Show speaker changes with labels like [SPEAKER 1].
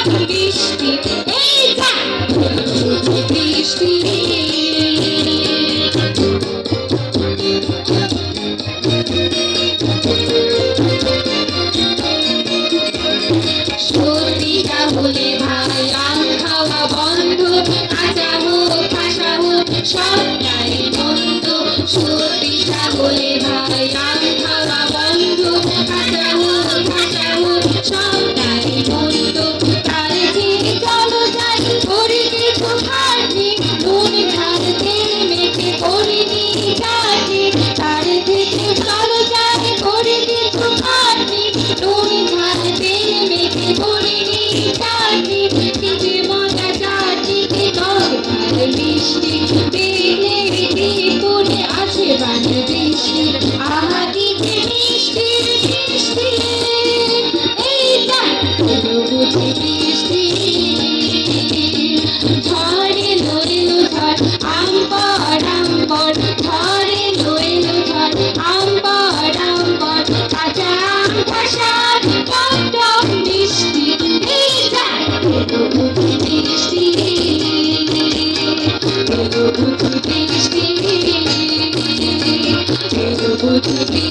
[SPEAKER 1] বৃষ্টি এই যা বৃষ্টি সর্দিটা হলে ভাই আম খাওয়া বন্ধ কাঁচা হোক কাঁচা হোক সবটাই বন্ধ সর্দিটা হলে ভাই আম খাওয়া বন্ধ কাঁচা হোক সবটাই বন্ধ তার থেকে চলো যাই করি কিছু খাটনি নুন ঝাল তেল মেখে করিনি চাটনি তার থেকে চলো যাই করি কিছু খাটনি নুন ঝাল তেল মেখে করিনি চাটনি কিছু মজা চাটনি টক ঝাল মিষ্টি পেলে পড়ে আছে বান বৃষ্টি আহা দিতে মিষ্টি মিষ্টি এই যা বুঝি বৃষ্টি ঝড়ে লইল ঝড় আম পড় ঝড়ে লইল ঝড় আম পড় কাঁচা আম খসা টক টক মিষ্টি এই যা বুঝি বৃষ্টি বুঝি বৃষ্টি বুঝি